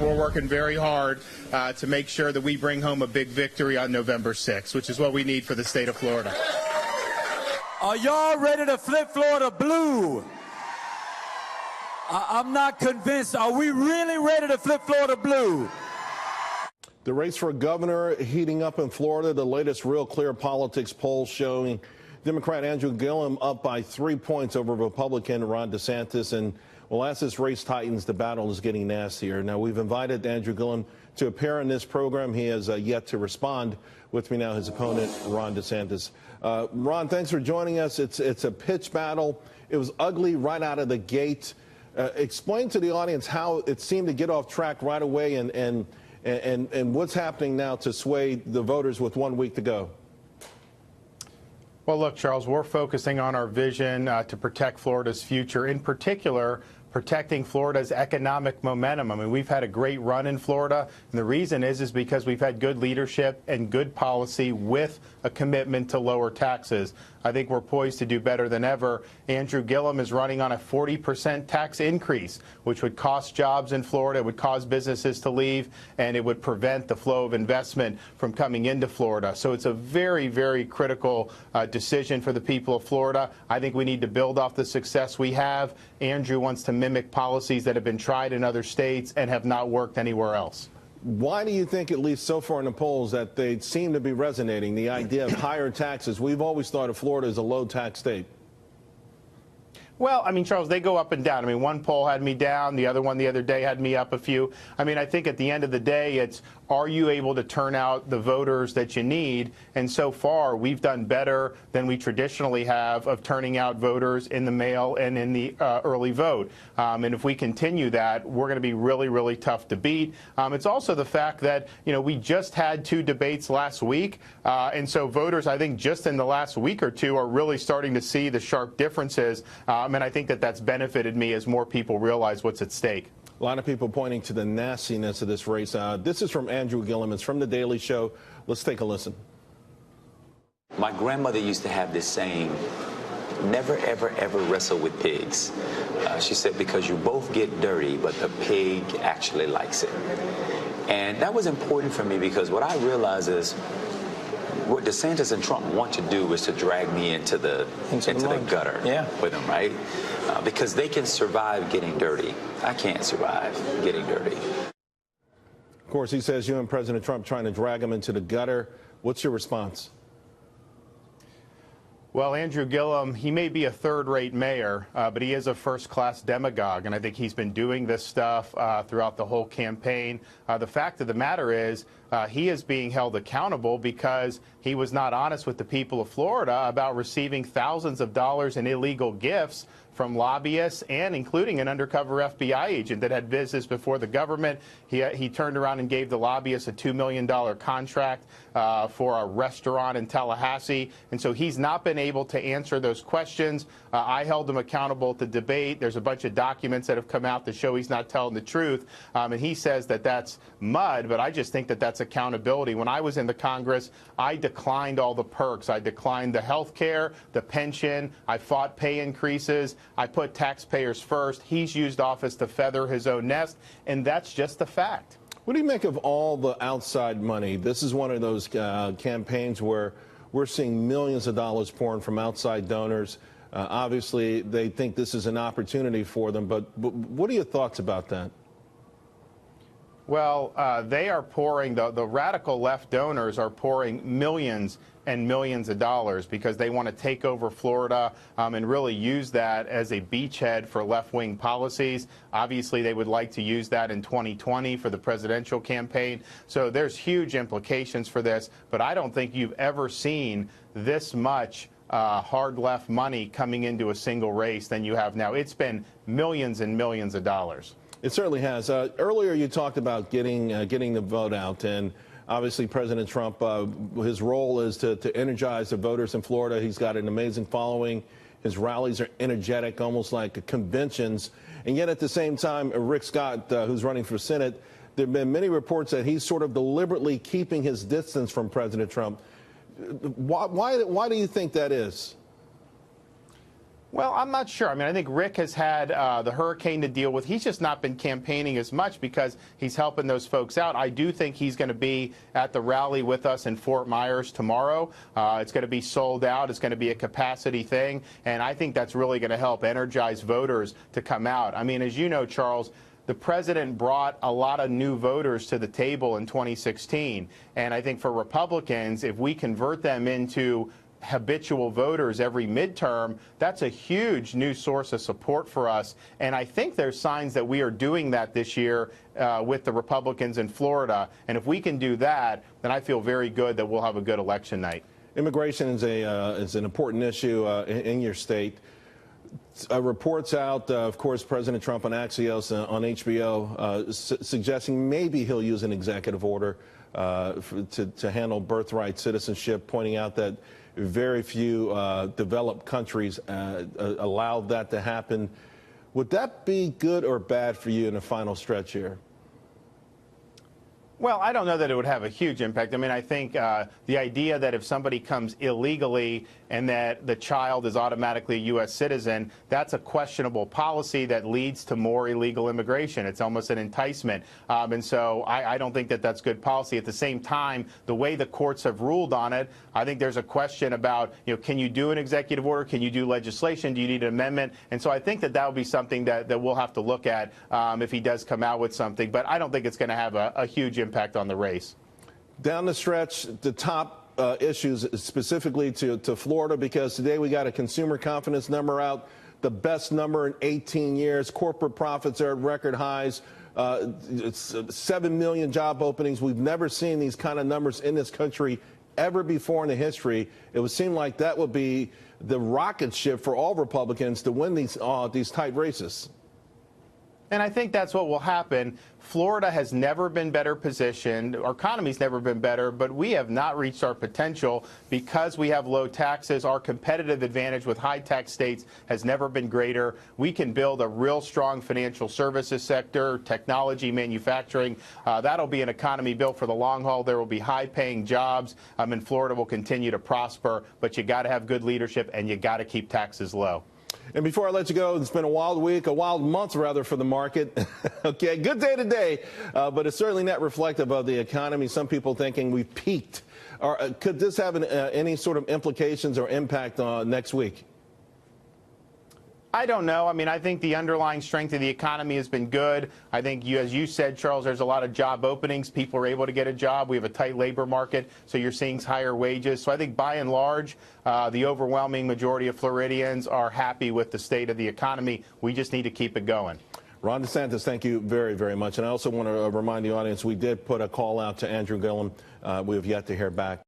we're working very hard to make sure that we bring home a big victory on November 6th, which is what we need for the state of Florida. Are y'all ready to flip Florida blue? I'm not convinced. Are we really ready to flip Florida blue? The race for governor heating up in Florida. The latest Real Clear Politics poll showing Democrat Andrew Gillum up by 3 points over Republican Ron DeSantis. And well, as this race tightens, the battle is getting nastier. Now, we've invited Andrew Gillum to appear in this program. He has yet to respond. With me now, his opponent, Ron DeSantis. Ron, thanks for joining us. It's a pitch battle. It was ugly right out of the gate. Explain to the audience how it seemed to get off track right away and what's happening now to sway the voters with 1 week to go. Well, look, Charles, we're focusing on our vision to protect Florida's future, in particular, protecting Florida's economic momentum. I mean, we've had a great run in Florida, and the reason is because we've had good leadership and good policy with a commitment to lower taxes. I think we're poised to do better than ever. Andrew Gillum is running on a 40% tax increase, which would cost jobs in Florida, it would cause businesses to leave, and it would prevent the flow of investment from coming into Florida. So it's a very, very critical decision for the people of Florida. I think we need to build off the success we have. Andrew wants to mimic policies that have been tried in other states and have not worked anywhere else. Why do you think, at least so far in the polls, that they seem to be resonating, the idea of higher taxes? We've always thought of Florida as a low-tax state. Well, I mean, Charles, they go up and down. I mean, one poll had me down. The other one the other day had me up a few. I mean, I think at the end of the day, it's, are you able to turn out the voters that you need? And so far, we've done better than we traditionally have of turning out voters in the mail and in the early vote. And if we continue that, we're going to be really, really tough to beat. It's also the fact that, you know, we just had 2 debates last week. And so voters, I think, just in the last week or two are really starting to see the sharp differences. And I think that that's benefited me as more people realize what's at stake. A lot of people pointing to the nastiness of this race. This is from Andrew Gillum. It's from The Daily Show. Let's take a listen. My grandmother used to have this saying, never, ever, ever wrestle with pigs. She said, because you both get dirty, but the pig actually likes it. And that was important for me because what I realized is what DeSantis and Trump want to do is to drag me into the gutter with them, right? Because they can survive getting dirty. I can't survive getting dirty. Of course, he says you and President Trump trying to drag him into the gutter. What's your response? Well, Andrew Gillum, he may be a third-rate mayor, but he is a first-class demagogue, and I think he's been doing this stuff throughout the whole campaign. The fact of the matter is he is being held accountable because he was not honest with the people of Florida about receiving thousands of dollars in illegal gifts from lobbyists and including an undercover FBI agent that had business before the government. He turned around and gave the lobbyists a $2 million contract for a restaurant in Tallahassee. And so he's not been able to answer those questions. I held him accountable at the debate. There's a bunch of documents that have come out that show he's not telling the truth. And he says that that's mud, but I just think that that's accountability. When I was in the Congress, I declined all the perks. I declined the health care, the pension. I fought pay increases. I put taxpayers first. He's used office to feather his own nest, and that's just the fact. What do you make of all the outside money? This is one of those campaigns where we're seeing millions of dollars pouring from outside donors. Obviously, they think this is an opportunity for them, but what are your thoughts about that? Well, they are pouring, the radical left donors are pouring millions and millions of dollars because they want to take over Florida and really use that as a beachhead for left-wing policies. Obviously, they would like to use that in 2020 for the presidential campaign. So there's huge implications for this, but I don't think you've ever seen this much hard left money coming into a single race than you have now. It's been millions and millions of dollars. It certainly has. Earlier, you talked about getting the vote out, and obviously President Trump, his role is to energize the voters in Florida. He's got an amazing following. His rallies are energetic, almost like conventions. And yet at the same time, Rick Scott, who's running for Senate, there have been many reports that he's sort of deliberately keeping his distance from President Trump. Why do you think that is? Well, Charles, Well, I'm not sure. I mean, I think Rick has had the hurricane to deal with. He's just not been campaigning as much because he's helping those folks out. I do think he's going to be at the rally with us in Fort Myers tomorrow. It's going to be sold out. It's going to be a capacity thing. And I think that's really going to help energize voters to come out. I mean, as you know, Charles, the president brought a lot of new voters to the table in 2016. And I think for Republicans, if we convert them into habitual voters every midterm, that's a huge new source of support for us. And I think there's signs that we are doing that this year with the Republicans in Florida. And if we can do that, then I feel very good that we'll have a good election night. Immigration is an important issue in your state. Reports out, of course, President Trump on Axios on HBO suggesting maybe he'll use an executive order to handle birthright citizenship, pointing out that very few developed countries allow that to happen. Would that be good or bad for you in the final stretch here? Well, I don't know that it would have a huge impact. I mean, I think the idea that if somebody comes illegally and that the child is automatically a U.S. citizen, that's a questionable policy that leads to more illegal immigration. It's almost an enticement. And so I don't think that that's good policy. At the same time, the way the courts have ruled on it, I think there's a question about, you know, can you do an executive order? Can you do legislation? Do you need an amendment? And so I think that that would be something that we'll have to look at if he does come out with something. But I don't think it's going to have a huge impact on the race. Down the stretch, the top issues specifically to Florida, because today we got a consumer confidence number out, the best number in 18 years. Corporate profits are at record highs. It's 7 million job openings. We've never seen these kind of numbers in this country ever before in the history. It would seem like that would be the rocket ship for all Republicans to win these tight races. And I think that's what will happen. Florida has never been better positioned. Our economy's never been better, but we have not reached our potential because we have low taxes. Our competitive advantage with high tax states has never been greater. We can build a real strong financial services sector, technology, manufacturing. That'll be an economy built for the long haul. There will be high-paying jobs, and Florida will continue to prosper. But you got to have good leadership, and you got to keep taxes low. And before I let you go, it's been a wild week, a wild month, rather, for the market. Okay, good day today, but it's certainly not reflective of the economy. Some people thinking we've peaked. Or, could this have any sort of implications or impact on next week? I don't know. I mean, I think the underlying strength of the economy has been good. I think, as you said, Charles, there's a lot of job openings. People are able to get a job. We have a tight labor market, so you're seeing higher wages. So I think, by and large, the overwhelming majority of Floridians are happy with the state of the economy. We just need to keep it going. Ron DeSantis, thank you very, very much. And I also want to remind the audience, we did put a call out to Andrew Gillum. We have yet to hear back.